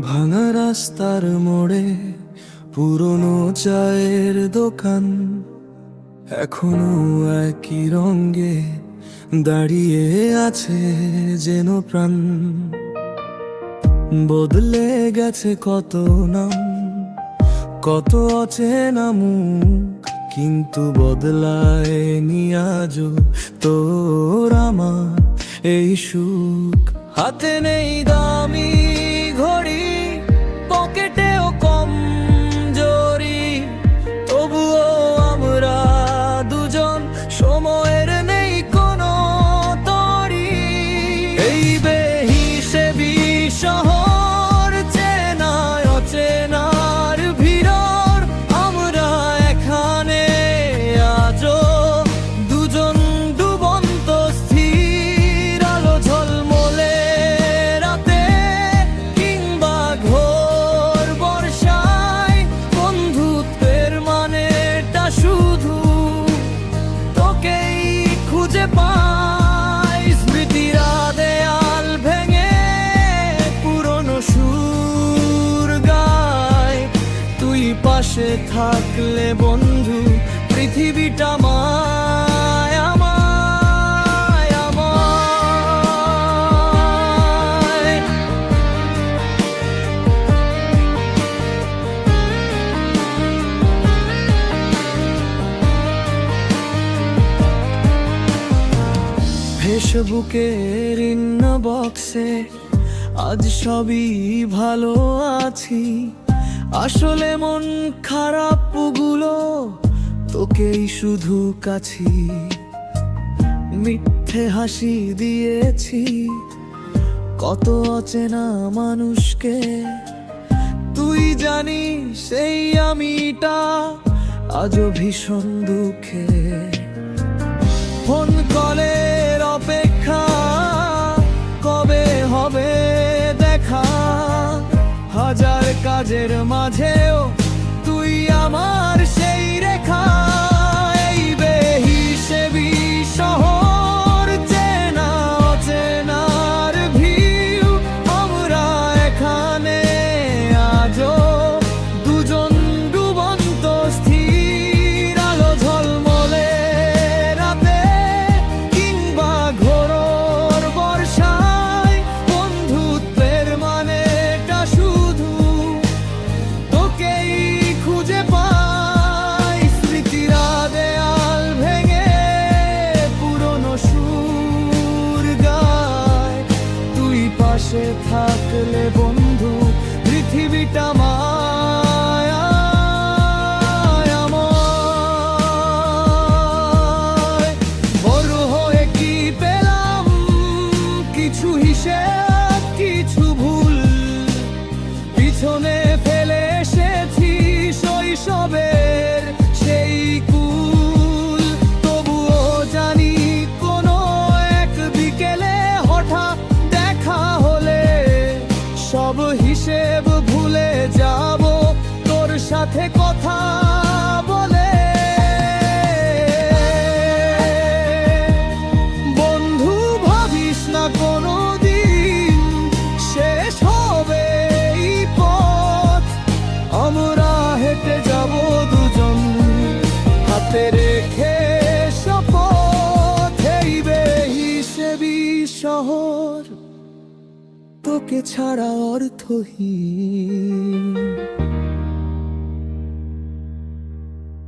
ভাঙা রাস্তার মোড়ে পুরনো চায়ের দোকান এখনো একই রঙে দাঁড়িয়ে আছে যেন প্রাণ। বদলে গেছে কত নাম, কত অচেনা মুখ, কিন্তু বদলায়নি আজও তোর আমার এই সুখ। হাতে নেই দামি ঘড়ি, পকেটেও কম জরি, তবুও আমরা দুজন সময়ের নেই কোনো তরি। এই বেহিসেবি শহর চেনায় অচেনার ভিড়র, আমরা এখানে আজও দুজন ডুবন্ত স্থির আলো ঝলমলে রাতে কিংবা ঘোর বর্ষায়। বন্ধুত্বের মানেটা শুধু তোকেই খুঁজে পাই। স্মৃতিরা দেয়াল ভেঙে পুরনো সুর গায়, তুই পাশে থাকলে বন্ধু পৃথিবীটা মায় আমায় আমায়। ফেসবুকের ইনবক্সে আজ সবই ভালো আছি, আসলে মন খারাপ গুলো তোকেই শুধু কাছি। মিথ্যে হাসি দিয়েছি কত অচেনা মানুষকে, তুই জানিস সেই আমিটা আজও ভীষণ দুঃখে। ফোন কলের অপেক্ষা, কবে হবে দেখা, হাজার কাজের মাঝেও তুই আমার সেই রেখা। এই বেহিসেবি শহর চেনা অচেনার ভিড়, আমরা এখানে আজও দুজন ডুবন্ত স্থির আলো ঝলমলে রাতে কিংবা ঘোর বর্ষায়। বন্ধুত্বের মানেটা শুধু তোকেই খুঁজে পাই। স্মৃতিরা দেয়াল ভেঙে পুরনো সুর গায়, তুই পাশে থাকলে বন্ধু পৃথিবীটা মায় আমায়। বড় হয়ে কি পেলাম, কিছু হিসেব কিছু ভুল, পিছনে ফেলে এসেছি শৈশবের সেই কুল। তবুও জানি কোনো এক বিকেলে হঠাৎ দেখা হলে সব হিসেব ভুলে যাব তোর সাথে কথা বলে। বন্ধু ভাবিস না কোনো দিন শেষ হবে এই পথ, আমরা হেঁটে যাব দুজন হাতে রেখে শপথ। এই বেহিসেবি শহর তোকে ছাড়া অর্থহীন।